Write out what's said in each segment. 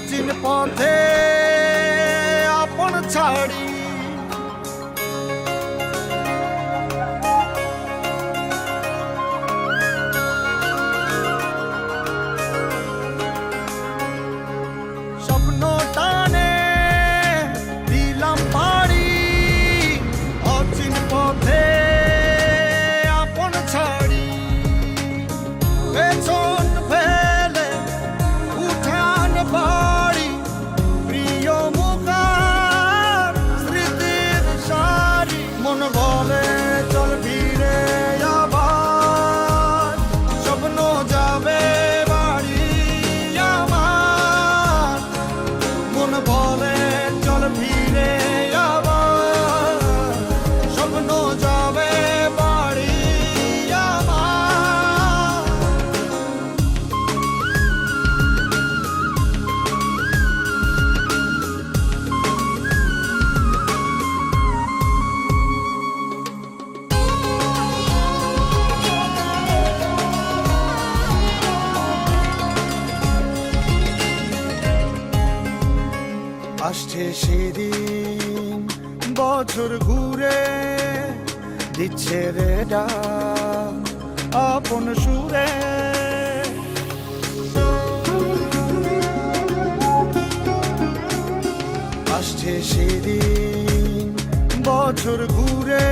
অচিন পথে আপন ছাড়ি স্বপ্ন টানে দিলাম পাড়ি অচিন পথে আপন ছাড়ি পেছন ফেলে উঠান বাড়ি প্রিয় মুখার স্মৃতির সারি মন বলে চল ফিরে আবার স্বপ্ন যাবে বাড়ি আমার মন বলে চল ফিরে আবার স্বপ্ন যাবে বাড়ি আমার আসছে সেদিন বছর ঘুরে দিচ্ছে রে ডাক আপন সুরে আসছে সেদিন বছর ঘুরে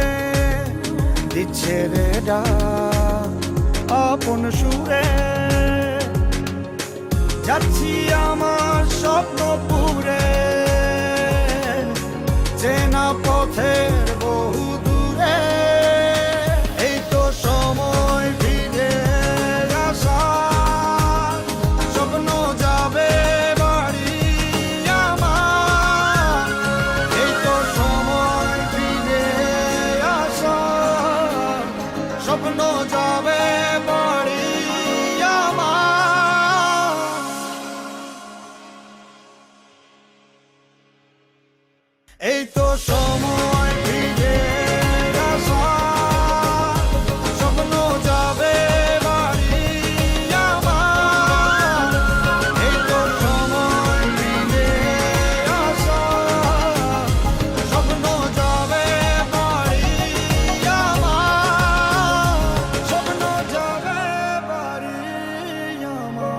দিচ্ছে রে ডাক আপন সুরে যাচ্ছি আমার স্বপ্ন পুরে চেনা পথের বহু দূরে এই তো সময় ফিরে আসা স্বপ্ন যাবে বাড়ি আমার এই তো সময় ফিরে আসা স্বপ্ন যাবে বাড়ি আমার এই তো সময় ফিরে আসা স্বপ্ন যাবে বাড়ি আমার এই তো সময় ফিরে আসা স্বপ্ন যাবে বাড়ি আমার স্বপ্ন যাবে বাড়ি আমার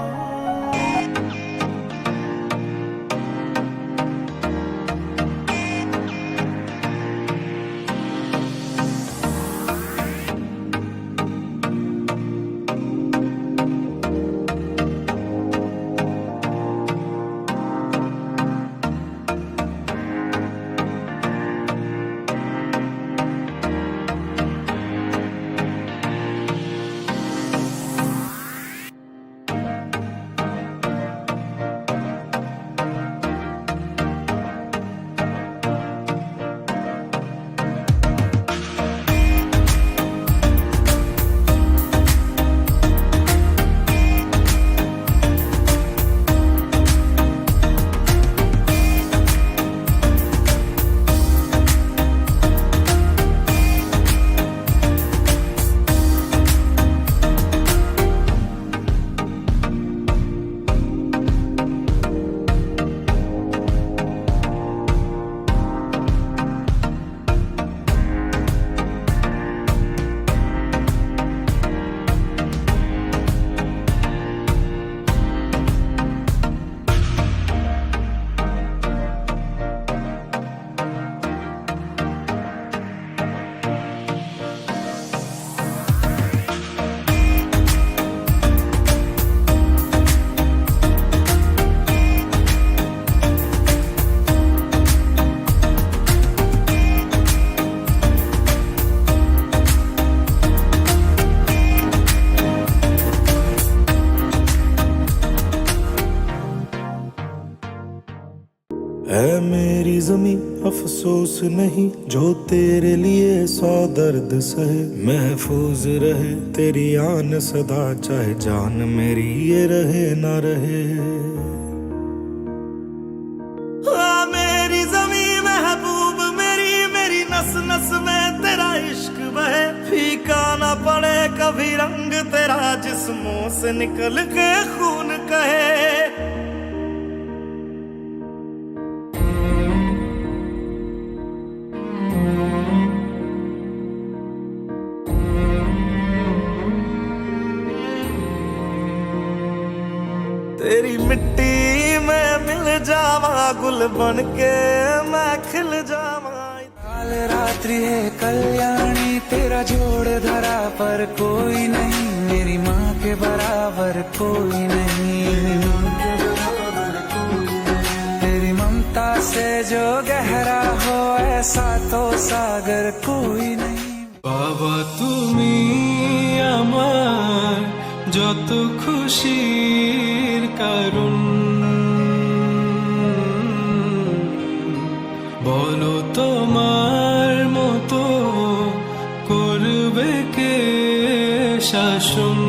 है मेरी ज़मीं अफसोस नहीं जो तेरे लिए 100 दर्द सहे महफूज रहे तेरी आन सदा चाहे जान मेरी ये रहे ना रहे। मेरी ज़मीं महबूब मेरी मेरी नस नस में तेरा इश्क बहे फीका ना पड़े कभी रंग तेरा जिस्मों से निकल के खून कहे। जावा गुल बन के मैं खिल जावा। काल रात्रि है कल्याणी, तेरा जोड़ धरा पर कोई नहीं, मेरी माँ के बराबर कोई नहीं। तेरी ममता से जो गहरा हो ऐसा तो सागर कोई नहीं। বাবা তুমি আমার যত খুশির কারণ, বলো তোমার মতো করবে কে শাসন।